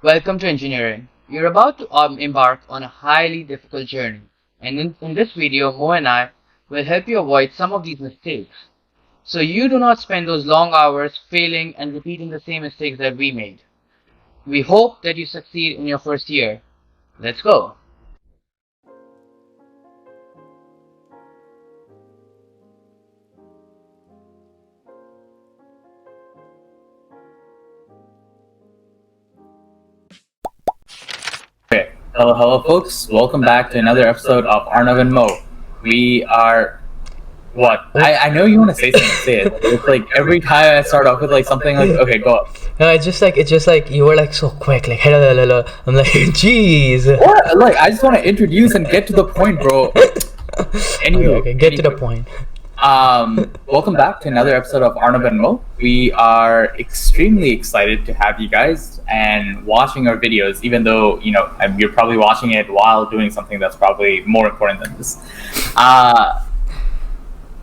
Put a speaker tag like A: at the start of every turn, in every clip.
A: Welcome to engineering. You're about to embark on a highly difficult journey, and in this video, Mo and I will help you avoid some of these mistakes so you do not spend those long hours failing and repeating the same mistakes that we made. We hope that you succeed in your first year. Let's go.
B: Okay. Hello, folks. Welcome back to another episode of Arnav and Mo. We are what? I know you want to say something. Say it. It's like every time I start off with like something like, okay, go up.
C: No, it's just like you were like so quick, like hello, hello, hello. I'm like, jeez.
B: What? Like I just want to introduce and get to the point, bro.
C: Okay, get to the point.
B: Welcome back to another episode of Arnav and Mo. We are extremely excited to have you guys and watching our videos, even though you're probably watching it while doing something that's probably more important than this.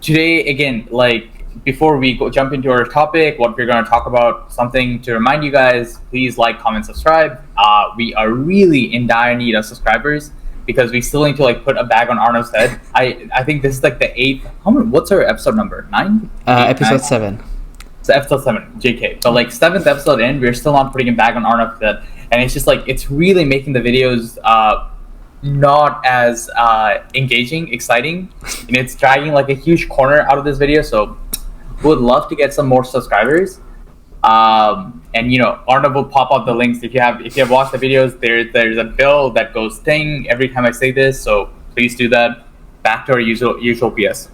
B: Today, again, like before we jump into our topic, what we're going to talk about, something to remind you guys, please like, comment, subscribe. We are really in dire need of subscribers because we still need to like put a bag on Arnav's head. I think this is like the eighth. What's our episode number? 9?
C: Episode 7.
B: So episode 7, JK. But like 7th episode in, we're still not putting a bag on Arnav's head, and it's just like it's really making the videos not as engaging, exciting, and it's dragging like a huge corner out of this video. So would love to get some more subscribers. And Arnav will pop up the links if you have watched the videos. There's a bill that goes ding every time I say this, so please do that. Back to our usual PS.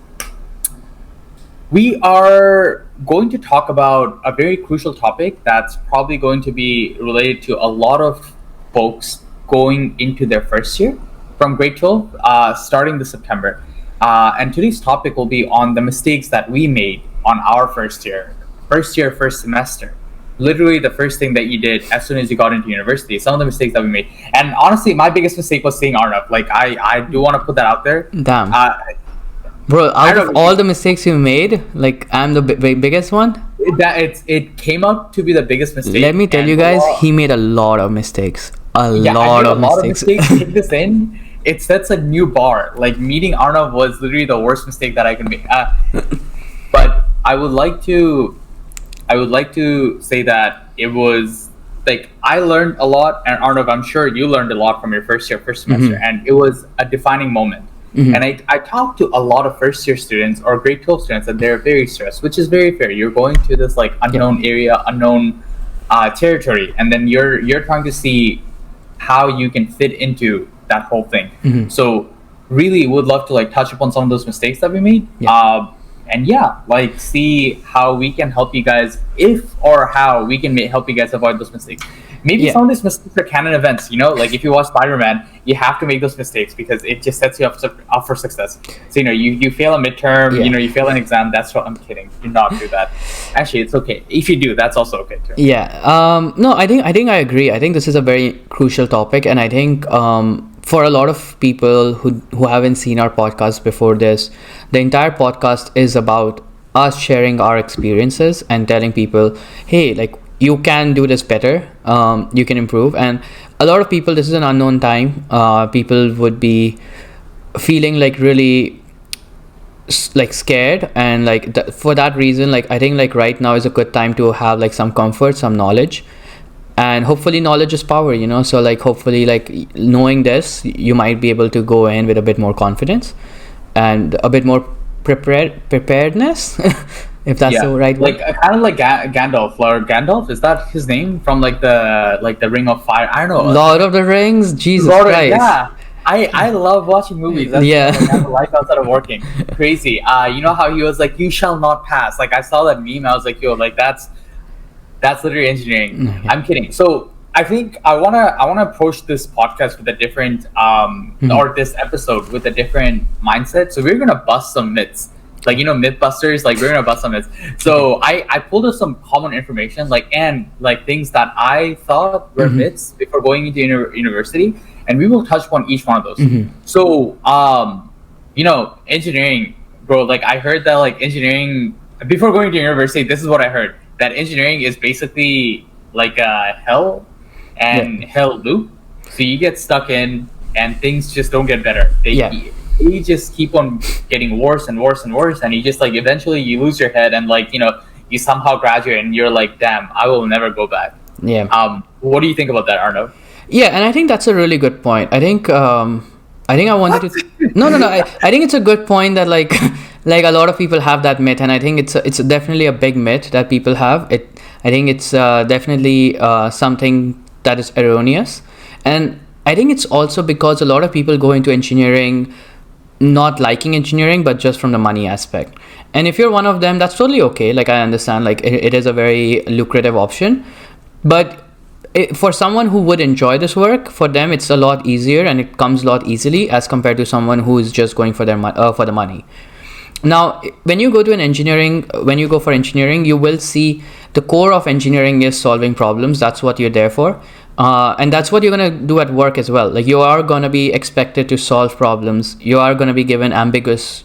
B: We are going to talk about a very crucial topic that's probably going to be related to a lot of folks going into their first year from grade 12, starting this September. And today's topic will be on the mistakes that we made on our first semester. Literally the first thing that you did as soon as you got into university. Some of the mistakes that we made. And honestly, my biggest mistake was seeing Arnav. Like, I do want to put that out there.
C: Damn. Bro, out of all the mistakes you made, like, I'm the biggest one?
B: It came out to be the biggest mistake.
C: Let me tell you guys, he made a lot of mistakes. A lot of mistakes.
B: Take this in. It sets a new bar. Like, meeting Arnav was literally the worst mistake that I can make. But I would like to say that it was like I learned a lot, and Arnav, I'm sure you learned a lot from your first semester, and it was a defining moment. And I talked to a lot of first year students or grade 12 students, and they're very stressed, which is very fair. You're going to this like unknown area, unknown territory, and then you're trying to see how you can fit into that whole thing. So really would love to like touch upon some of those mistakes that we made. And like see how we can help you guys, how we can help you guys avoid those mistakes. Maybe some of these mistakes are canon events, like if you watch Spider-Man, you have to make those mistakes because it just sets you up for success. So, you fail a midterm, you fail an exam, that's what I'm kidding. Do not do that. Actually, it's okay. If you do, that's also okay too.
C: No, I think I agree. I think this is a very crucial topic, and I think for a lot of people who haven't seen our podcast before this, the entire podcast is about us sharing our experiences and telling people, hey, like, you can do this better, you can improve. And a lot of people, this is an unknown time, people would be feeling like really like scared, and like for that reason, like I think like right now is a good time to have like some comfort, some knowledge. And hopefully knowledge is power, so like hopefully like knowing this, you might be able to go in with a bit more confidence and a bit more preparedness. If that's the right
B: word.
C: Like
B: kind of like Gandalf, is that his name from like the Ring of Fire? I don't know.
C: Lord of the Rings, Jesus Christ.
B: Yeah. I love watching movies. That's kind of life outside of working. Crazy. You know how he was like, you shall not pass. Like I saw that meme, I was like, yo, like that's literally engineering. I'm kidding. So I think I wanna approach this podcast with a different or this episode with a different mindset. So we're gonna bust some myths. Like Mythbusters, like we're gonna bust some myths. So I pulled up some common information, and things that I thought were myths before going into university, and we will touch upon each one of those. So engineering, bro, like I heard that like engineering before going to university, this is what I heard, that engineering is basically like hell, and hell loop. So you get stuck in, and things just don't get better. They just keep on getting worse and worse and worse, and you just like eventually you lose your head, and like you somehow graduate, and you're like, damn, I will never go back. What do you think about that, Arnav?
C: Yeah, and I think that's a really good point. I think I wanted to. No. I think it's a good point that like like a lot of people have that myth, and I think it's definitely a big myth that people have. I think it's definitely something that is erroneous, and I think it's also because a lot of people go into engineering not liking engineering, but just from the money aspect. And if you're one of them, that's totally okay. Like I understand, like it is a very lucrative option, but for someone who would enjoy this work, for them it's a lot easier and it comes a lot easily as compared to someone who is just going for for the money. Now, when you go for engineering, you will see the core of engineering is solving problems. That's what you're there for. And that's what you're going to do at work as well. Like you are going to be expected to solve problems. You are going to be given ambiguous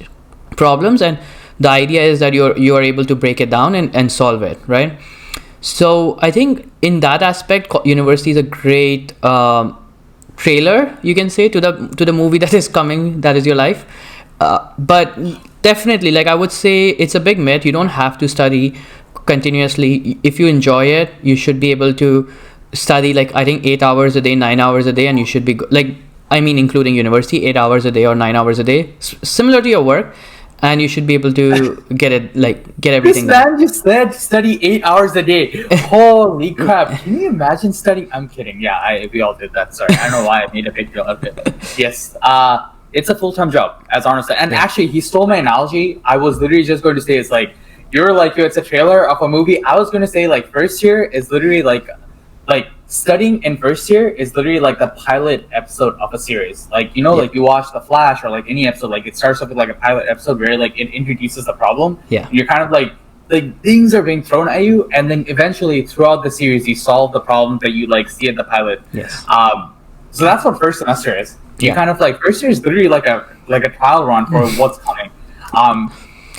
C: problems. And the idea is that you are able to break it down and solve it, right? So I think in that aspect, university is a great trailer, you can say, to the movie that is coming, that is your life. But definitely, like I would say, it's a big myth. You don't have to study continuously. If you enjoy it, you should be able to study like I think 8 hours a day, 9 hours a day, and you should be including university, 8 hours a day or 9 hours a day, similar to your work, and you should be able to get everything.
B: This man just said study 8 hours a day. Holy crap! Can you imagine studying? I'm kidding. Yeah, we all did that. Sorry, I don't know why I made a big deal of it. Yes, it's a full-time job, as Arnav said. And actually, he stole my analogy. I was literally just going to say it's like it's a trailer of a movie. I was going to say like first year is literally like studying in first year is literally like the pilot episode of a series. Like like you watch The Flash or like any episode, like it starts off with like a pilot episode where like it introduces the problem.
C: Yeah,
B: you're kind of like things are being thrown at you, and then eventually throughout the series you solve the problem that you like see in the pilot.
C: Yes.
B: So that's what first semester is. You kind of like first year is literally like a trial run for what's coming.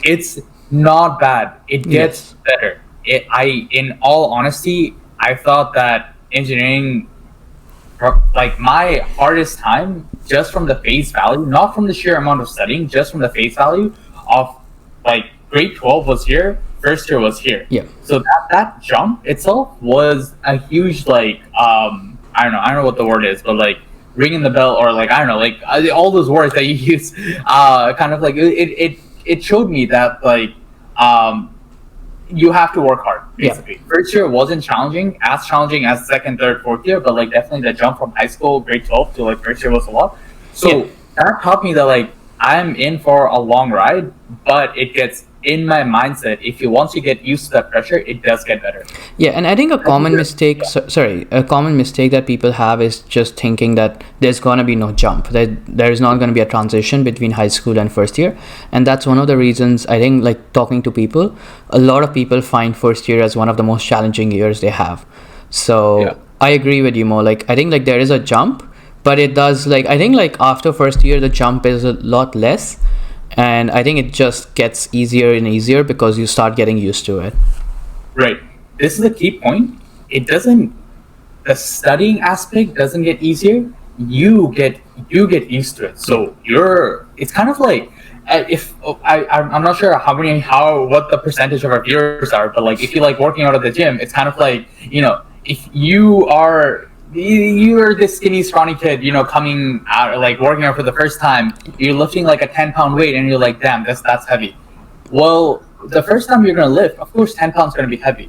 B: It's not bad. It gets better. In all honesty, I thought that engineering, like my hardest time, just from the face value, not from the sheer amount of studying, just from the face value of like grade 12 was here, first year was here.
C: Yeah.
B: So that jump itself was a huge like I don't know what the word is, but like ringing the bell or like I don't know, like all those words that you use, kind of like it showed me that like you have to work hard, basically. Yeah. First year wasn't challenging as second, third, fourth year, but like definitely the jump from high school, grade 12 to like first year was a lot. So that taught me that like I'm in for a long ride, but it gets in my mindset. If you once you get used to that pressure, it does get better.
C: Yeah, and I think a common mistake that people have is just thinking that there's gonna be no jump, that there is not gonna be a transition between high school and first year, and that's one of the reasons I think, like talking to people, a lot of people find first year as one of the most challenging years they have. So I agree with you, Mo. Like I think like there is a jump, but it does like I think like after first year the jump is a lot less. And I think it just gets easier and easier because you start getting used to it.
B: Right. This is a key point. The studying aspect doesn't get easier. You get used to it. So it's kind of like I'm not sure what the percentage of our viewers are, but like if you like working out at the gym, it's kind of like, if you're this skinny, scrawny kid, coming out, like working out for the first time, you're lifting like a 10-pound weight and you're like, damn, that's heavy. Well, the first time you're going to lift, of course, 10 pounds is going to be heavy.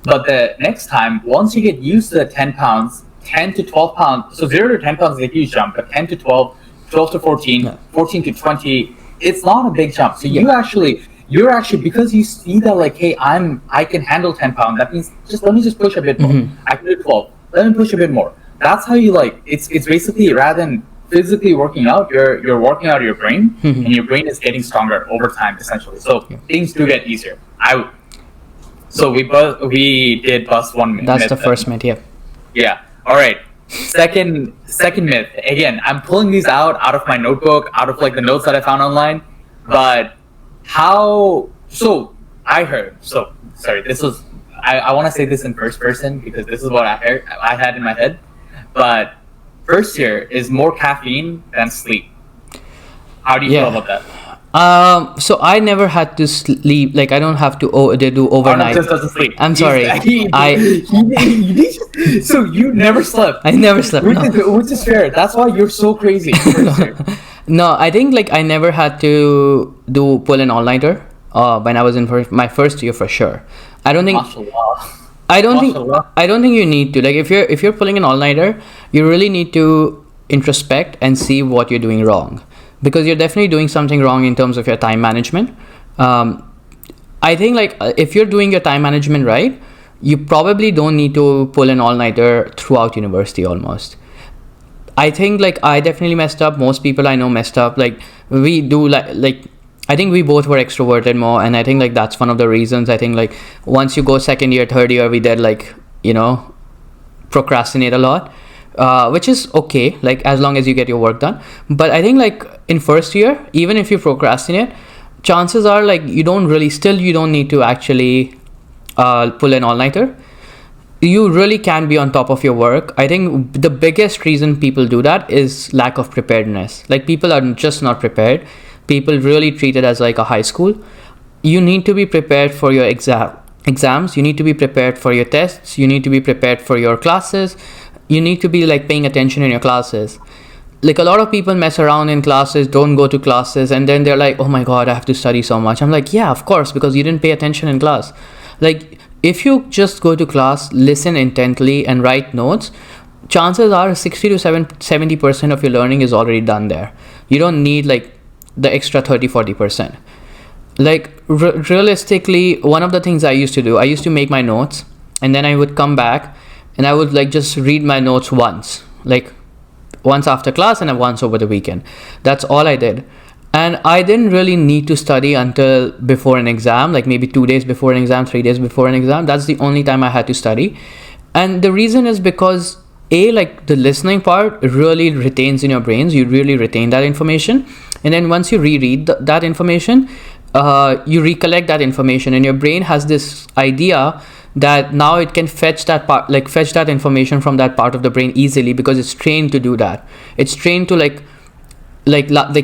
B: But the next time, once you get used to the 10 pounds, 10 to 12 pounds, so 0 to 10 pounds is a huge jump, but 10 to 12, 12 to 14, 14 to 20, it's not a big jump. So you're actually, because you see that like, hey, I can handle 10 pounds, that means let me just push a bit more. Mm-hmm. I can do 12. Let me push a bit more. That's how you like. It's basically rather than physically working out, you're working out your brain, mm-hmm. and your brain is getting stronger over time, essentially. So things do get easier. So we did bust one myth.
C: That's the first myth. Yeah.
B: Yeah. All right. Second myth. Again, I'm pulling these out of my notebook, out of like the notes that I found online. But I heard. So sorry. This was. I want to say this in first person because this is what I had in my head. but first year is more caffeine than sleep. How do you feel about that?
C: So I never had to sleep. Like I don't have to do overnight.
B: Arnav just doesn't sleep.
C: I'm sorry.
B: So you never slept.
C: I never slept.
B: Which is fair. That's why you're so crazy.
C: No, I think like I never had to pull an all-nighter when I was in my first year for sure. I don't think. I don't think you need to. Like if you're pulling an all-nighter, you really need to introspect and see what you're doing wrong, because you're definitely doing something wrong in terms of your time management. I think like if you're doing your time management right, you probably don't need to pull an all-nighter throughout university almost. I think like I definitely messed up. Most people I know messed up. Like we do like I think we both were extroverted more, and I think like that's one of the reasons. I think like once you go second year, third year, we did like procrastinate a lot, which is okay, like as long as you get your work done. But I think like in first year, even if you procrastinate, chances are like you don't need to actually pull an all-nighter. You really can be on top of your work. I think the biggest reason people do that is lack of preparedness. Like people are just not prepared. People really treat it as like a high school. You need to be prepared for your exams. You need to be prepared for your tests. You need to be prepared for your classes. You need to be like paying attention in your classes. Like a lot of people mess around in classes, don't go to classes, and then they're like, oh my God, I have to study so much. I'm like, yeah, of course, because you didn't pay attention in class. Like if you just go to class, listen intently and write notes, chances are 60 to 70% of your learning is already done there. You don't need like the extra 30-40%. Like realistically, one of the things I used to do, I used to make my notes, and then I would come back and I would like just read my notes once after class and once over the weekend. That's all I did. And I didn't really need to study until before an exam, like maybe 2 days before an exam, 3 days before an exam. That's the only time I had to study. And the reason is because like the listening part really retains in your brains. You really retain that information. And then once you reread that information, you recollect that information, and your brain has this idea that now it can fetch that information from that part of the brain easily, because it's trained to do that. It's trained to like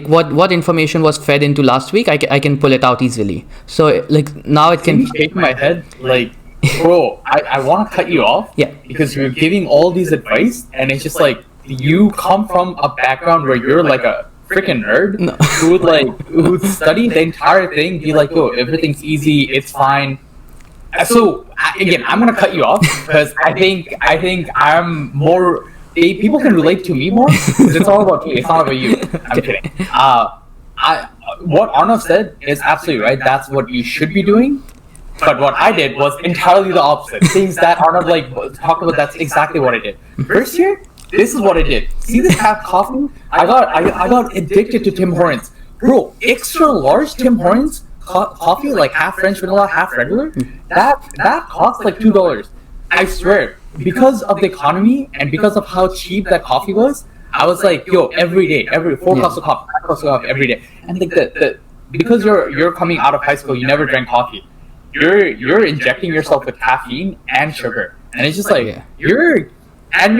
C: what information was fed into last week, I can pull it out easily. So like now it can.
B: Shake my head like, bro, I want to cut you off.
C: Yeah.
B: Because you're giving all these advice, and it's just like you come from a background where you're like a freaking nerd who would study the entire thing, be like, oh, everything's easy, it's fine. So again, I'm gonna cut you off because I think I'm more. People can relate to me more because it's all about me. It's not about you. I'm kidding. What Arnav said is absolutely right. That's what you should be doing. But what I did was entirely the opposite. Things that Arnav talked about. That's exactly what I did. First year, this is what I did. See this half coffee? I got addicted to Tim Hortons. Bro, extra large Tim Hortons coffee, like half French vanilla, half regular. That costs like $2. I swear. Because of the economy and because of how cheap that coffee was, I was like, yo, every day, every 4 cups of coffee, 5 cups of coffee every day. And like because you're coming out of high school, you never drank coffee. You're injecting yourself with caffeine and sugar, and it's just like you're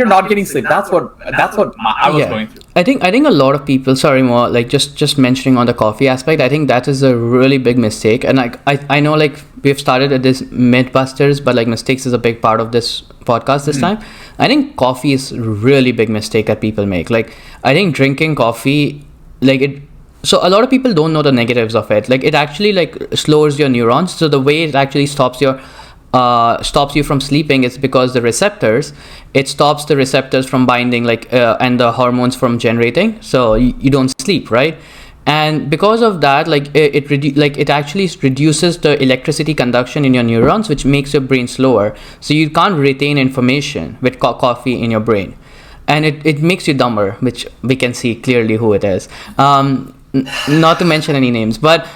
B: not getting sleep. That's what I was going through.
C: I think a lot of people, sorry, more like just mentioning on the coffee aspect, I think that is a really big mistake. And like I know like we've started at this Mythbusters, but like mistakes is a big part of this podcast this time. I think coffee is a really big mistake that people make. Like I think drinking coffee, so a lot of people don't know the negatives of it. Like it actually like slows your neurons. So the way it actually stops you from sleeping is because it stops the receptors from binding, and the hormones from generating. So you don't sleep, right? And because of that, it actually reduces the electricity conduction in your neurons, which makes your brain slower. So you can't retain information with coffee in your brain, and it makes you dumber, which we can see clearly who it is. Not to mention any names, but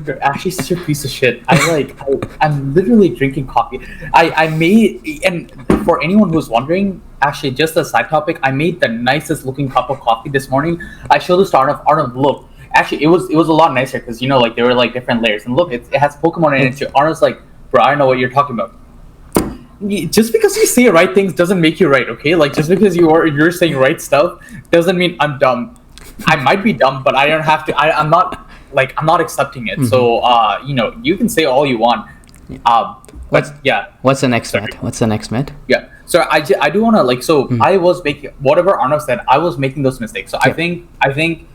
B: You're actually such a piece of shit. I'm literally drinking coffee. I made, and for anyone who's wondering, actually just a side topic, I made the nicest looking cup of coffee this morning. I showed this to Arnav, look. Actually, it was a lot nicer because there were like different layers. And look, it has Pokemon in it too. Arnav's like, bro, I don't know what you're talking about. just because you say right things doesn't make you right, okay? Like, just because you're saying right stuff doesn't mean I'm dumb. I might be dumb, but I don't have to. I'm not accepting it. So you can say all you want. But yeah.
C: What's the next
B: Sorry.
C: myth? What's the next myth?
B: Yeah. So I do want to I was making whatever Arnav said. I was making those mistakes. So I think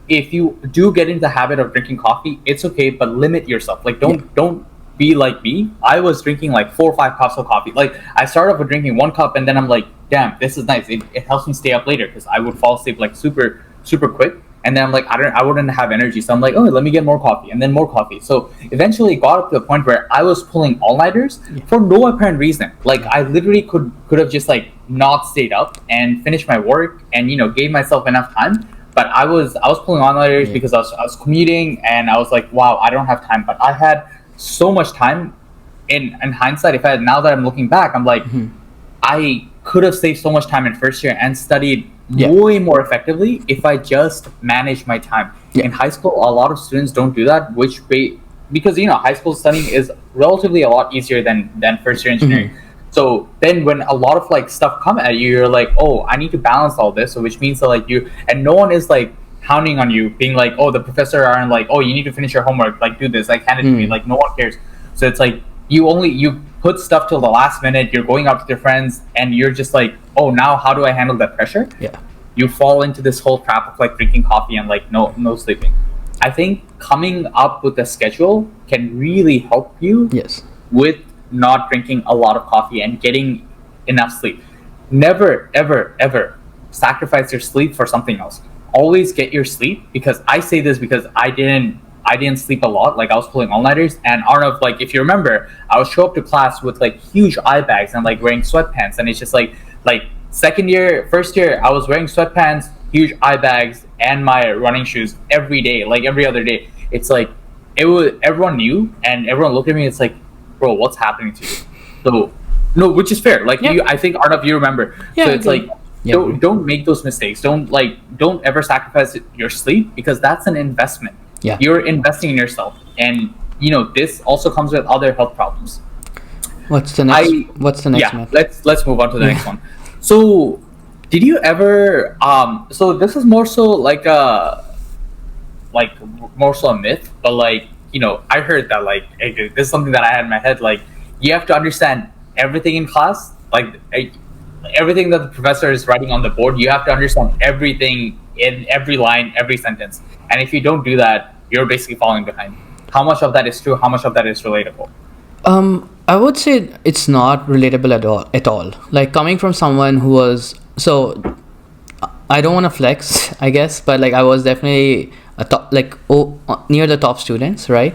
B: if you do get into the habit of drinking coffee, it's okay, but limit yourself. Like don't be like me. I was drinking like 4 or 5 cups of coffee. Like I started off with drinking 1 cup, and then I'm like, damn, this is nice. It helps me stay up later because I would fall asleep like super quick. And then I'm like, I wouldn't have energy. So I'm like, oh, let me get more coffee, and then more coffee. So eventually it got up to the point where I was pulling all-nighters for no apparent reason. Like I literally could have just like not stayed up and finished my work and gave myself enough time. But I was pulling all-nighters because I was commuting, and I was like, wow, I don't have time. But I had so much time. In hindsight, now that I'm looking back, I'm like, I could have saved so much time in first year and studied way more effectively if I just managed my time. In high school, a lot of students don't do that, because high school studying is relatively a lot easier than first year engineering. So then when a lot of like stuff come at you, you're like, oh, I need to balance all this. So which means that like and no one is like hounding on you, being like, oh, the professor aren't like, oh, you need to finish your homework, like do this, like hand it to me. Like no one cares. So it's like you put stuff till the last minute, you're going out with your friends, and you're just like, oh, now how do I handle that pressure? You fall into this whole trap of like drinking coffee and like no sleeping. I think coming up with a schedule can really help you with not drinking a lot of coffee and getting enough sleep. Never ever sacrifice your sleep for something else. Always get your sleep, because I say this because I didn't sleep a lot. Like I was pulling all-nighters, and Arnav, like if you remember, I would show up to class with like huge eye bags and like wearing sweatpants, and it's just like first year I was wearing sweatpants, huge eye bags, and my running shoes every day, like every other day. It's like everyone knew, and everyone looked at me. It's like, bro, what's happening to you? So no, which is fair. Like I think Arnav, you remember. So it's like don't make those mistakes. Don't ever sacrifice your sleep, because that's an investment. You're investing in yourself, and this also comes with other health problems.
C: What's the next myth?
B: Let's move on to the next one. So did you ever so this is more so like a myth, but like I heard that like this is something that I had in my head, like you have to understand everything in class, like everything that the professor is writing on the board. You have to understand everything in every line, every sentence, and if you don't do that, you're basically falling behind. How much of that is true? How much of that is relatable?
C: I would say it's not relatable at all. Like coming from someone who was, so I don't want to flex, I guess, but like I was definitely a top, near the top students, right?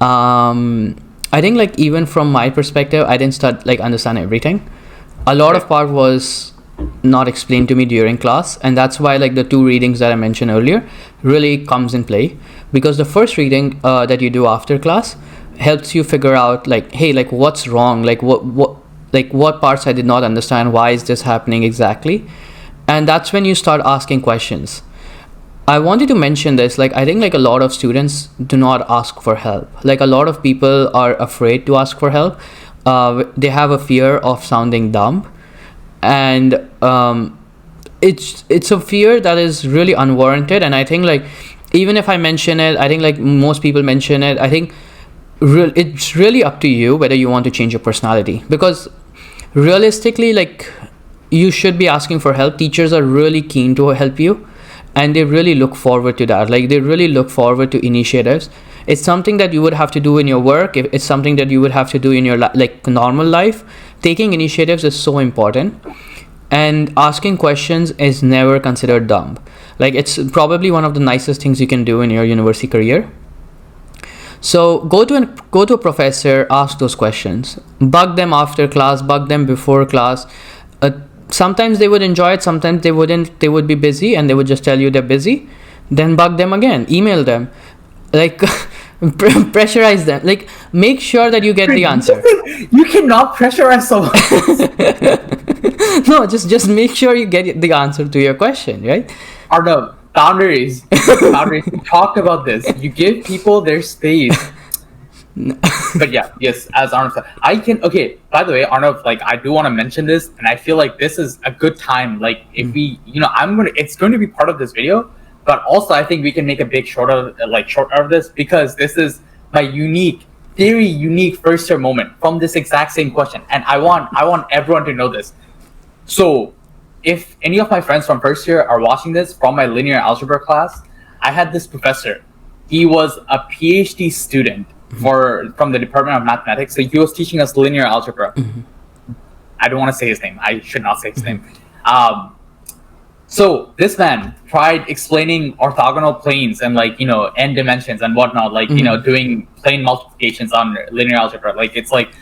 C: I think like even from my perspective, I didn't start like understand everything. A lot of part was not explained to me during class, and that's why like the 2 readings that I mentioned earlier really comes in play, because the first reading that you do after class helps you figure out like, hey, like what's wrong, like what parts I did not understand, why is this happening exactly, and that's when you start asking questions. I wanted to mention this, like I think like a lot of students do not ask for help. Like a lot of people are afraid to ask for help. They have a fear of sounding dumb, and it's a fear that is really unwarranted. And I think like even if I mention it, I think like most people mention it, I think it's really up to you whether you want to change your personality, because realistically like you should be asking for help. Teachers are really keen to help you, and they really look forward to that. Like they really look forward to initiatives. It's something that you would have to do in your work. It's something that you would have to do in your normal life. Taking initiatives is so important, and asking questions is never considered dumb. Like it's probably one of the nicest things you can do in your university career. So go to a professor, ask those questions, bug them after class, bug them before class. Sometimes they would enjoy it, sometimes they wouldn't. They would be busy and they would just tell you they're busy. Then bug them again, email them, like pressurize them. Like make sure that you get the answer.
B: You cannot pressurize someone.
C: No, just make sure you get the answer to your question, right?
B: Arnav, boundaries. We talked about this. You give people their space. But yeah, yes, as Arnav said, I can. Okay, by the way, Arnav, like I do want to mention this, and I feel like this is a good time. Like if we, it's going to be part of this video, but also I think we can make a big short out of this because this is my very unique first year moment from this exact same question, and I want everyone to know this. So, if any of my friends from first year are watching this from my linear algebra class, I had this professor. He was a PhD student from the Department of Mathematics. So he was teaching us linear algebra. I don't want to say his name. I should not say his name. So this man tried explaining orthogonal planes and n dimensions and whatnot, doing plane multiplications on linear algebra. It's like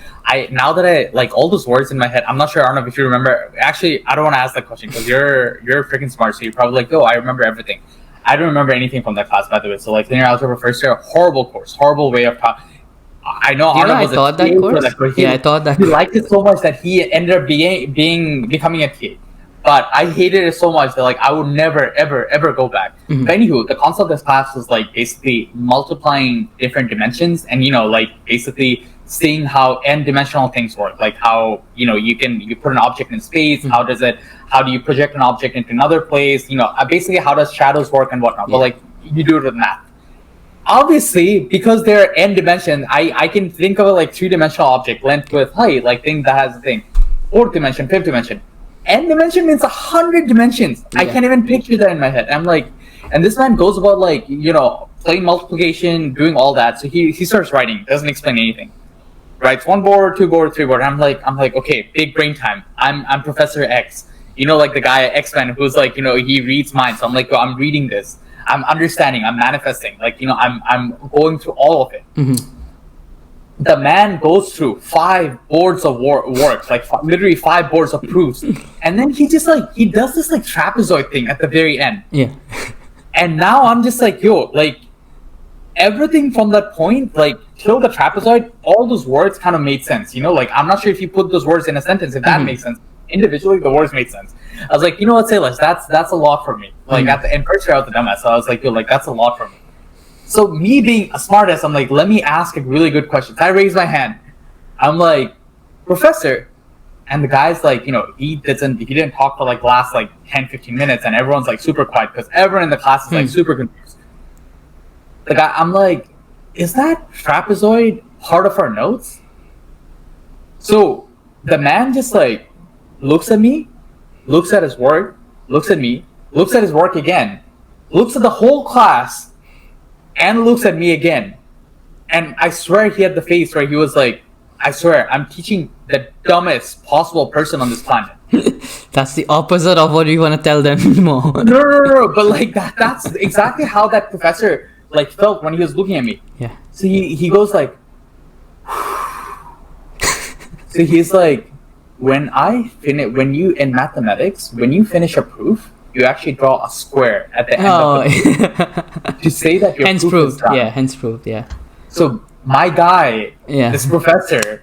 B: now that I all those words in my head. I'm not sure, Arnav, if you remember. Actually, I don't want to ask that question because you're freaking smart. So you're probably like, oh, I remember everything. I don't remember anything from that class, by the way. So linear algebra first year, horrible course, horrible way of talking. I know Arnav was
C: taught that course. I taught that.
B: He liked it so much that he ended up becoming a TA. But I hated it so much that I would never ever go back. But anywho, the concept of this class was basically multiplying different dimensions and basically seeing how n-dimensional things work, how you put an object in space, how do you project an object into another place, basically how does shadows work and whatnot. But you do it with math. Obviously, because there are n dimensions, I can think of a three-dimensional object, length, width, height, thing that has a thing, fourth dimension, fifth dimension. N dimension means 100 dimensions. I can't even picture that in my head. I'm and this man goes about plane multiplication, doing all that. So he starts writing, doesn't explain anything. Writes one board, two board, three board. I'm like, okay, big brain time. I'm Professor X. The guy at X-Men who's he reads minds. So I'm like, I'm reading this. I'm understanding. I'm manifesting. I'm going through all of it. The man goes through 5 boards of works, literally 5 boards of proofs, and then he just he does this trapezoid thing at the very end.
C: Yeah.
B: And now I'm just everything from that point, till the trapezoid, all those words kind of made sense. I'm not sure if you put those words in a sentence, if that makes sense. Individually, the words made sense. I was like, what, Silas, that's a lot for me. At the end, first year I was the dumbass, so I was like, that's a lot for me. So me being a smartass, I'm like, let me ask a really good question. So I raise my hand. I'm like, Professor, and the guy's he didn't talk for the last 10, 15 minutes, and everyone's super quiet because everyone in the class is super confused. The guy, I'm like, is that trapezoid part of our notes? So the man just looks at me, looks at his work, looks at me, looks at his work again, looks at the whole class, and looks at me again. And I swear he had the face where he was like, I swear, I'm teaching the dumbest possible person on this planet.
C: That's the opposite of what you want to tell them more.
B: No. But that's exactly how that professor felt when he was looking at me.
C: Yeah.
B: So he goes so he's when you in mathematics, when you finish a proof, you actually draw a square at the end of the proof to say that your proof is done.
C: Yeah, hence proved, yeah.
B: So my guy, this professor,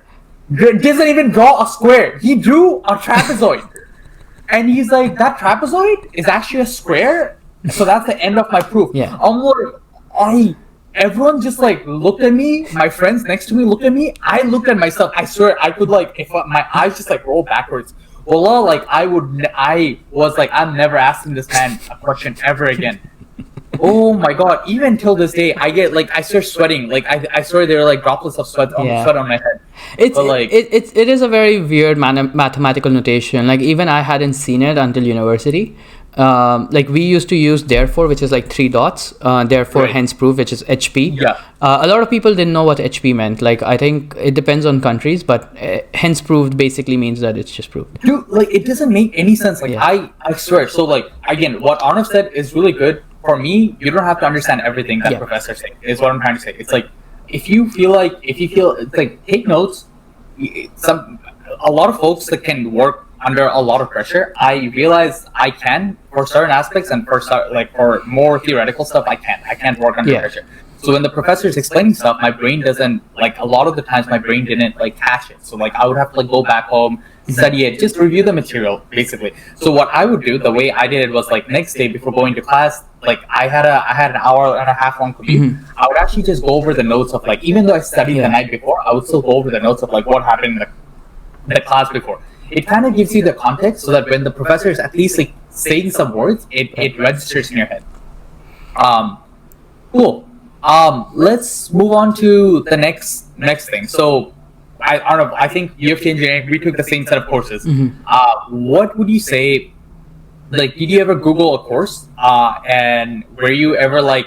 B: doesn't even draw a square. He drew a trapezoid. And he's like, that trapezoid is actually a square? So that's the end of my proof.
C: Yeah.
B: Everyone just looked at me. My friends next to me looked at me. I looked at myself. I swear I could if my eyes just roll backwards. Well, I'm never asking this man a question ever again. Oh my god! Even till this day, I get I start sweating. I swear there are droplets of sweat on my head.
C: It is a very weird mathematical notation. Even I hadn't seen it until university. We used to use therefore, which is 3 dots. Therefore,
B: right.
C: Hence proof, which is HP.
B: Yeah.
C: A lot of people didn't know what HP meant. I think it depends on countries, but hence proved basically means that it's just proved.
B: Dude, it doesn't make any sense. I swear. So again, what Arnav said is really good. For me, you don't have to understand everything that professor said. Is what I'm trying to say. It's if you feel take notes. A lot of folks that can work under a lot of pressure. I realize I can for certain aspects, and for more theoretical stuff, I can't work under pressure. So when the professor is explaining stuff, my brain doesn't, like, a lot of the times my brain didn't like catch it. So like I would have to like go back home, study it, just review the material basically. So what I would do, the way I did it was like next day before going to class, like I had an hour and a half long commute. I would actually just go over the notes of like, even though I studied the night before, I would still go over the notes of like what happened in the class before. It kind of gives you the context so that when the professor is at least like saying some words, it registers in your head. Cool. Let's move on to the next thing. So I don't know, I think UofT engineering, we took the same set of courses. What would you say, like, did you ever Google a course? And were you ever like,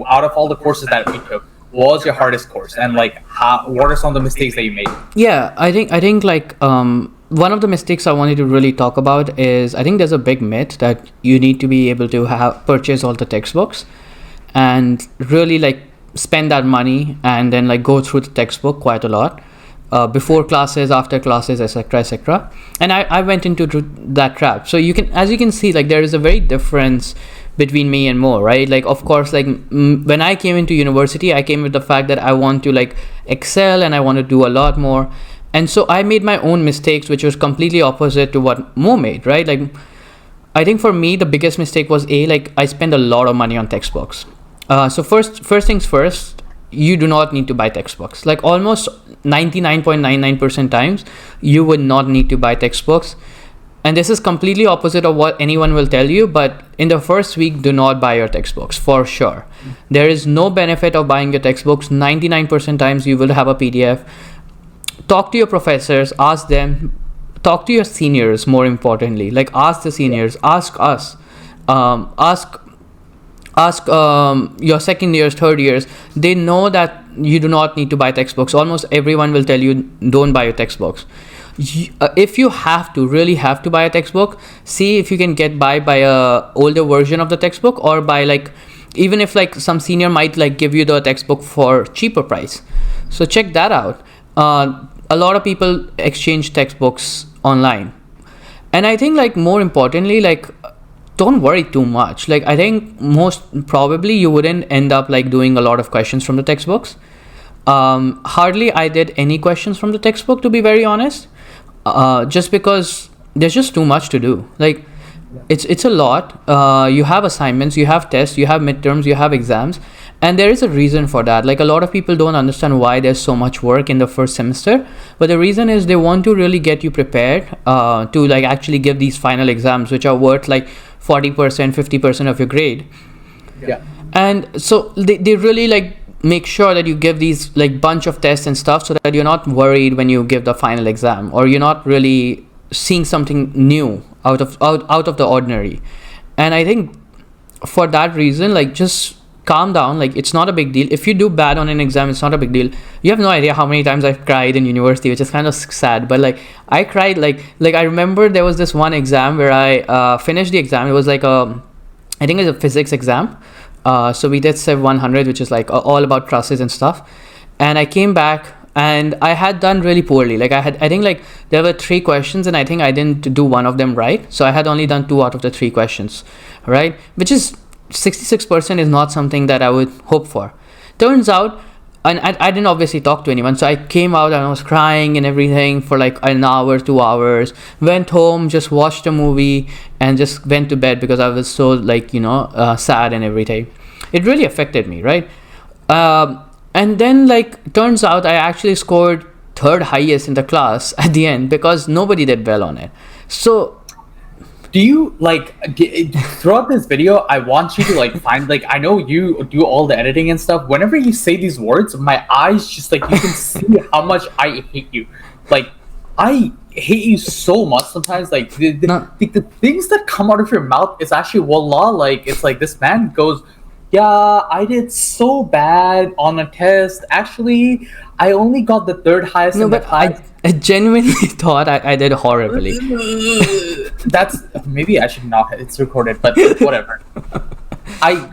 B: out of all the courses that we took, what was your hardest course? And like, what are some of the mistakes that you made?
C: Yeah, I think like one of the mistakes I wanted to really talk about is, I think there's a big myth that you need to be able to purchase all the textbooks and really like spend that money and then like go through the textbook quite a lot before classes, after classes, etc., etc. And I went into that trap. So as you can see, like there is a very difference between me and Mo, right? Like, of course, like when I came into university, I came with the fact that I want to like excel and I want to do a lot more. And so I made my own mistakes, which was completely opposite to what Mo made, right? Like, I think for me, the biggest mistake was like I spent a lot of money on textbooks. So first things first, you do not need to buy textbooks. Like almost 99.99% times, you would not need to buy textbooks. And this is completely opposite of what anyone will tell you, but in the first week, do not buy your textbooks for sure. There is no benefit of buying your textbooks. 99% times you will have a PDF. Talk to your professors, ask them, talk to your seniors more importantly, like ask the seniors, ask us, ask your second years, third years. They know that you do not need to buy textbooks. Almost everyone will tell you don't buy your textbooks. If you really have to buy a textbook, see if you can get by a older version of the textbook, or by like, even if like some senior might like give you the textbook for cheaper price. So check that out. A lot of people exchange textbooks online. And I think like more importantly, like don't worry too much. Like I think most probably you wouldn't end up like doing a lot of questions from the textbooks. Hardly I did any questions from the textbook, to be very honest. Just because there's just too much to do. Like it's a lot. You have assignments, you have tests, you have midterms, you have exams, and there is a reason for that. Like a lot of people don't understand why there's so much work in the first semester, but the reason is they want to really get you prepared to like actually give these final exams, which are worth like 40%, 50% of your grade.
B: Yeah.
C: And so they really like make sure that you give these like bunch of tests and stuff, so that you're not worried when you give the final exam, or you're not really seeing something new out of the ordinary. And I think for that reason, like just calm down. Like it's not a big deal. If you do bad on an exam, it's not a big deal. You have no idea how many times I've cried in university, which is kind of sad, but like I cried like I remember there was this one exam where I finished the exam. It was like I think it was a physics exam. So we did Civ 100, which is like all about trusses and stuff. And I came back and I had done really poorly. Like I think like there were 3 questions and I think I didn't do one of them right. So I had only done 2 out of the 3 questions, right? Which is 66% is not something that I would hope for. Turns out, and I didn't obviously talk to anyone. So I came out and I was crying and everything for like an hour, 2 hours, went home, just watched a movie and just went to bed because I was so like, sad and everything. It really affected me, right? And then like, turns out I actually scored 3rd highest in the class at the end because nobody did well on it. So
B: do you like throughout this video, I want you to like find, like, I know you do all the editing and stuff. Whenever you say these words, my eyes just like, you can see how much I hate you. Like I hate you so much sometimes. Like the things that come out of your mouth is actually wallah, like it's like this man goes, yeah, I did so bad on a test. Actually, I only got the 3rd highest in the class.
C: I genuinely thought I did horribly.
B: That's maybe I should not. It's recorded, but whatever. I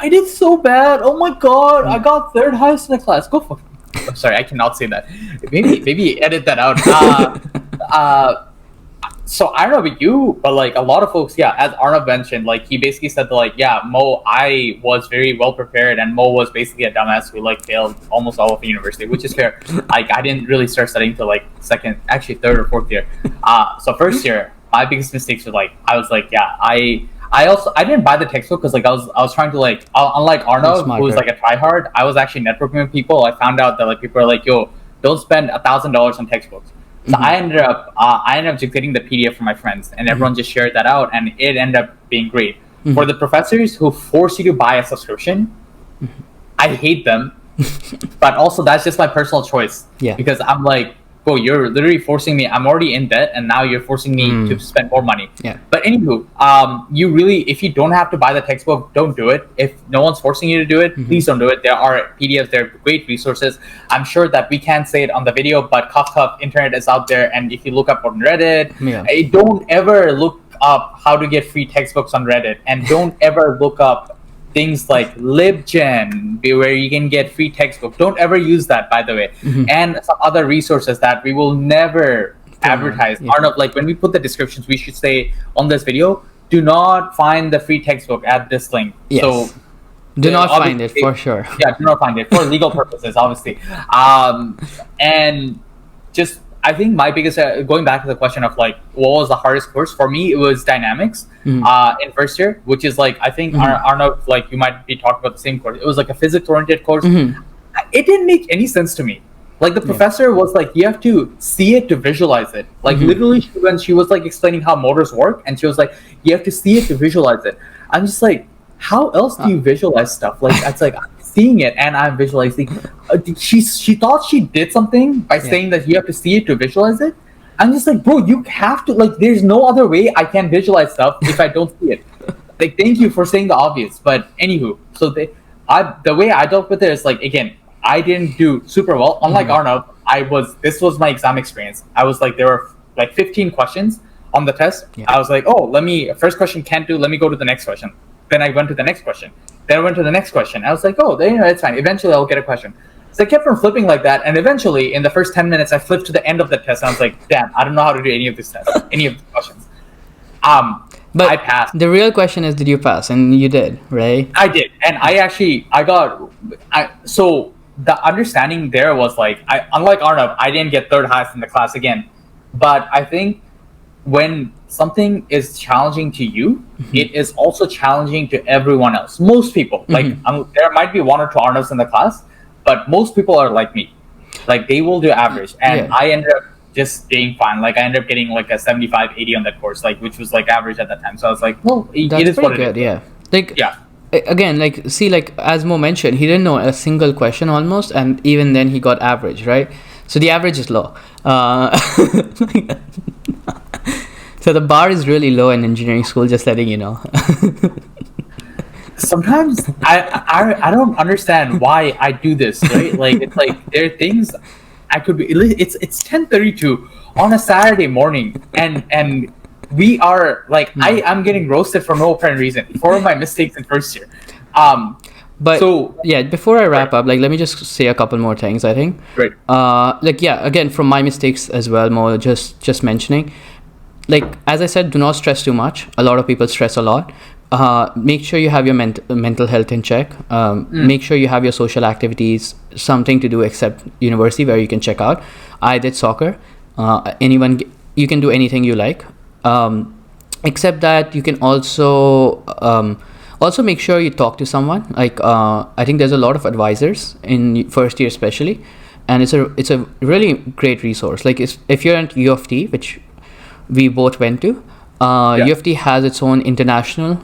B: did so bad. Oh my god, I got 3rd highest in the class. Go fuck. I'm sorry, I cannot say that. Maybe edit that out. so I don't know about you, but like a lot of folks, yeah, as Arnav mentioned, like he basically said that like, yeah, Mo, I was very well prepared, and Mo was basically a dumbass who like failed almost all of the university, which is fair. Like I didn't really start studying till like third or fourth year. So first year, my biggest mistakes were like I was like, yeah, I didn't buy the textbook because like I was trying to like unlike Arnav, who was like a tryhard, I was actually networking with people. I found out that like people are like, yo, don't spend $1,000 on textbooks. So I ended up just getting the PDF from my friends, and everyone just shared that out, and it ended up being great. For the professors who force you to buy a subscription, I hate them, but also that's just my personal choice.
C: Yeah.
B: Because I'm like, bro, you're literally forcing me. I'm already in debt, and now you're forcing me to spend more money.
C: Yeah.
B: But anywho, you really, if you don't have to buy the textbook, don't do it. If no one's forcing you to do it, please don't do it. There are PDFs, there are great resources. I'm sure that we can't say it on the video, but cuff internet is out there, and if you look up on Reddit, don't ever look up how to get free textbooks on Reddit, and don't ever look up things like LibGen, where you can get free textbook. Don't ever use that, by the way. And some other resources that we will never advertise. Arnav, like when we put the descriptions, we should say on this video, do not find the free textbook at this link.
C: Yes.
B: So
C: do not find it for sure.
B: Yeah, do not find it for legal purposes, obviously. And just, I think my biggest, going back to the question of like, what was the hardest course? For me, it was dynamics in first year, which is like, I think Arnav, like you might be talking about the same course. It was like a physics-oriented course. It didn't make any sense to me. Like the professor was like, you have to see it to visualize it. Like literally when she was like explaining how motors work, and she was like, you have to see it to visualize it. I'm just like, how else do you visualize stuff? Like it's like, seeing it and I'm visualizing. She thought she did something by saying that you have to see it to visualize it. I'm just like, bro, you have to, like, there's no other way I can visualize stuff if I don't see it. Like, thank you for saying the obvious, but anywho, so the way I dealt with it is like, again, I didn't do super well. Unlike Arnav, this was my exam experience. I was like, there were like 15 questions on the test. I was like, oh, first question can't do, let me go to the next question. Then I went to the next question. Then I went to the next question. I was like, oh, it's fine. Eventually, I'll get a question. So I kept on flipping like that. And eventually, in the first 10 minutes, I flipped to the end of the test. And I was like, damn, I don't know how to do any of these tests, any of the questions. But I passed.
C: The real question is, did you pass? And you did, right?
B: I did. And so the understanding there was like, unlike Arnav, I didn't get third highest in the class again. But I think when something is challenging to you, it is also challenging to everyone else. Most people, like there might be one or two Arnavs in the class, but most people are like me. Like they will do average. And I ended up just staying fine. Like I ended up getting like a 75, 80 on that course, like which was like average at that time. So I was like, well, it is what it is.
C: Yeah. Like, again, like, see, like as Mo mentioned, he didn't know a single question almost, and even then he got average, right? So the average is low. So the bar is really low in engineering school, just letting you know.
B: Sometimes I don't understand why I do this, right? Like it's like there are things I could be. It's 10:32 on a Saturday morning, and we are like I'm getting roasted for no apparent reason for my mistakes in first year.
C: But so, before I wrap up, like let me just say a couple more things. I think.
B: Right.
C: Again, from my mistakes as well, Mo, just mentioning. Like, as I said, do not stress too much. A lot of people stress a lot. Make sure you have your mental health in check. Make sure you have your social activities, something to do except university where you can check out. I did soccer. You can do anything you like. Except that you can also make sure you talk to someone. Like, I think there's a lot of advisors in first year especially. And it's a really great resource. Like, if you're at UofT, which we both went to, UofT has its own international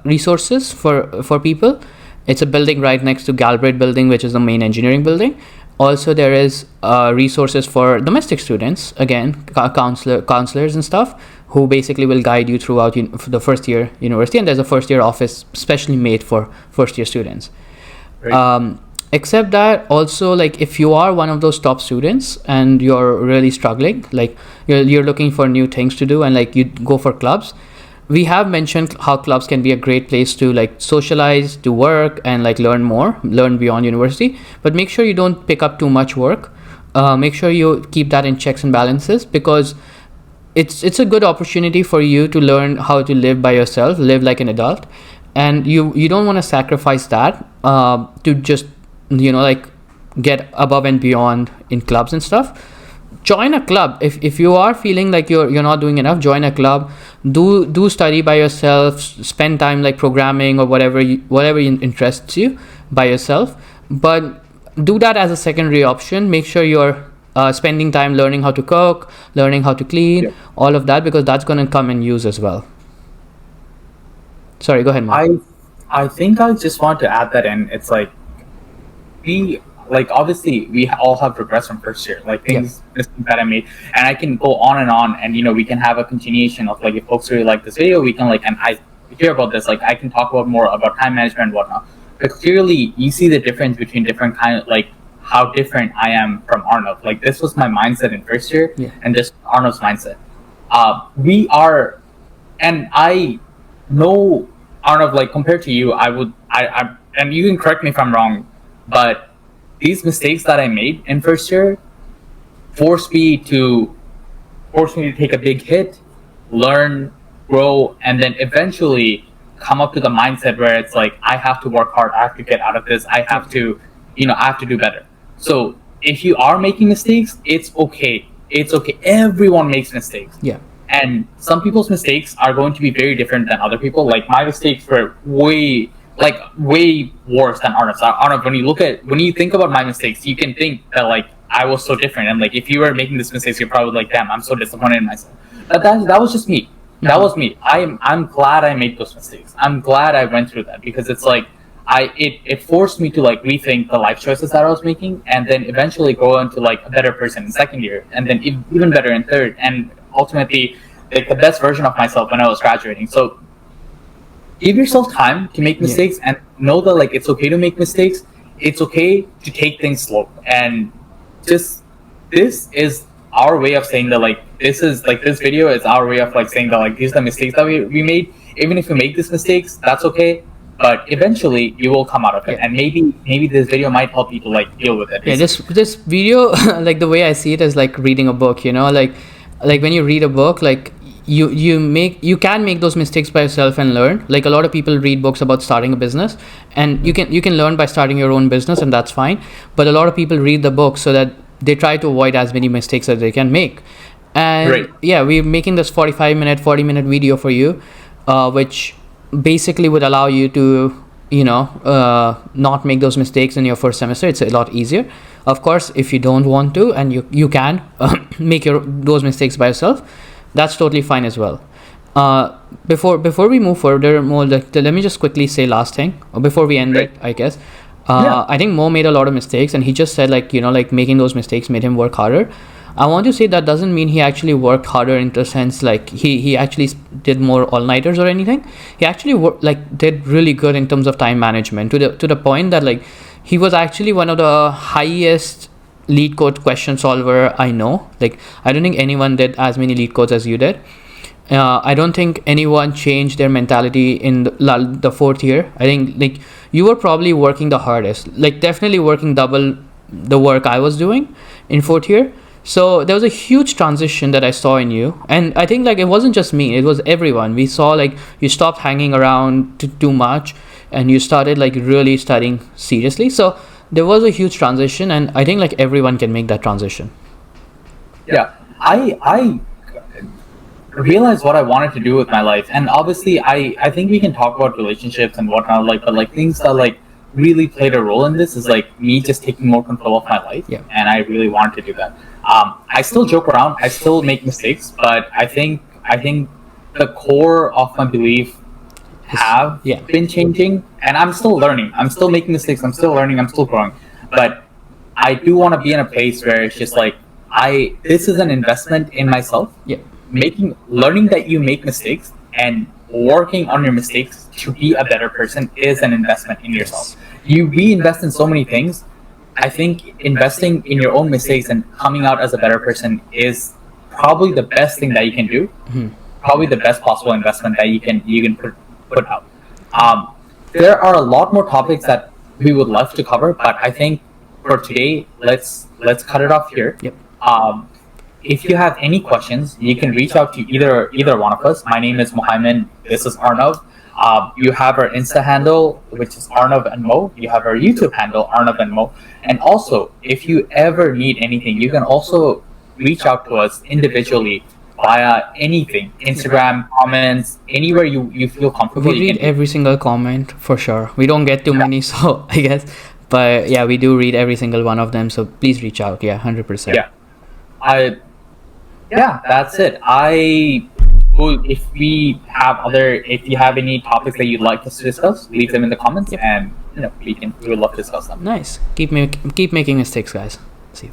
C: resources for people. It's a building right next to Galbraith building, which is the main engineering building. Also, there is resources for domestic students, again, counselors and stuff, who basically will guide you throughout the first year university. And there's a first year office specially made for first year students. Right. Except that also, like, if you are one of those top students and you're really struggling, like you're looking for new things to do and like you go for clubs, we have mentioned how clubs can be a great place to like socialize, do work, and like learn beyond university. But make sure you don't pick up too much work. Make sure you keep that in checks and balances, because it's a good opportunity for you to learn how to live by yourself, live like an adult, and you don't want to sacrifice that to just like get above and beyond in clubs and stuff. Join a club if you are feeling like you're not doing enough. Join a club, do study by yourself, spend time like programming or whatever interests you by yourself, but do that as a secondary option. Make sure you're spending time learning how to cook, learning how to clean, all of that, because that's going to come in use as well. Sorry, go ahead, Mark.
B: I think I just want to add that in. It's like obviously we all have regrets from first year, like things that I made, and I can go on, and we can have a continuation of like, if folks really like this video, we can and I hear about this, like I can talk about more about time management and whatnot. But clearly you see the difference between different kind of how different I am from Arnav. Like this was my mindset in first year, and this Arnav's mindset. And I know Arnav, compared to you, I and you can correct me if I'm wrong, but these mistakes that I made in first year forced me to take a big hit, learn, grow, and then eventually come up to the mindset where it's like, I have to work hard, I have to get out of this, I have to do better. So if you are making mistakes, it's okay. It's okay. Everyone makes mistakes.
C: Yeah.
B: And some people's mistakes are going to be very different than other people. Like my mistakes were way worse than Arnav's. Arnav, when you think about my mistakes, you can think that I was so different, and if you were making these mistakes, you're probably like, damn, I'm so disappointed in myself. But that was just me. That was me. I'm glad I made those mistakes. I'm glad I went through that, because it's it forced me to rethink the life choices that I was making, and then eventually grow into a better person in second year, and then even better in third, and ultimately the best version of myself when I was graduating. So give yourself time to make mistakes, and know that it's okay to make mistakes. It's okay to take things slow, and just this is our way of saying that this video is our way of saying that these are the mistakes that we made. Even if you make these mistakes, that's okay, but eventually you will come out of it, and maybe this video might help you to deal with it.
C: Basically. This video, the way I see it is like reading a book, like when you read a book, you can make those mistakes by yourself and learn. A lot of people read books about starting a business, and you can learn by starting your own business, and that's fine. But a lot of people read the book so that they try to avoid as many mistakes as they can make. And we're making this 40-minute video for you, which basically would allow you to not make those mistakes in your first semester. It's a lot easier. Of course, if you don't want to, and you can make those mistakes by yourself, that's totally fine as well. Before we move further, Mo, let me just quickly say last thing, or before we end it, I guess. I think Mo made a lot of mistakes, and he just said making those mistakes made him work harder. I want to say that doesn't mean he actually worked harder in the sense he actually did more all-nighters or anything. He actually did really good in terms of time management, to the point that he was actually one of the highest lead code question solver I know. I don't think anyone did as many lead codes as you did. I don't think anyone changed their mentality in the fourth year. I think you were probably working the hardest, definitely working double the work I was doing in fourth year. So there was a huge transition that I saw in you, and I think it wasn't just me, it was everyone. We saw you stopped hanging around too much, and you started really studying seriously. So there was a huge transition, and I think everyone can make that transition.
B: I realized what I wanted to do with my life, and obviously I think we can talk about relationships and whatnot, but things that really played a role in this is me just taking more control of my life, and I really wanted to do that. I still joke around, I still make mistakes, but I think the core of my belief have been changing, and I'm still learning. I'm still making mistakes, I'm still learning, I'm still growing, but I do want to be in a place where it's just this is an investment in myself. Learning that you make mistakes and working on your mistakes to be a better person is an investment in yourself. We invest in so many things. I think investing in your own mistakes and coming out as a better person is probably the best thing that you can do. Probably the best possible investment that you can put out. There are a lot more topics that we would love to cover, but I think for today, let's cut it off here. if you have any questions, you can reach out to either one of us. My name is Mohammed. This is Arnav. You have our Insta handle, which is Arnav and Mo. You have our YouTube handle, Arnav and Mo. And also, if you ever need anything, you can also reach out to us individually via anything, Instagram, comments, anywhere you feel comfortable.
C: We read every single comment for sure. We don't get too many, so I guess. But yeah, we do read every single one of them. So please reach out. Yeah, 100%.
B: Yeah, that's it. If you have any topics that you'd like us to discuss, leave them in the comments, and we would love to discuss them.
C: Nice. Keep making mistakes, guys. See you.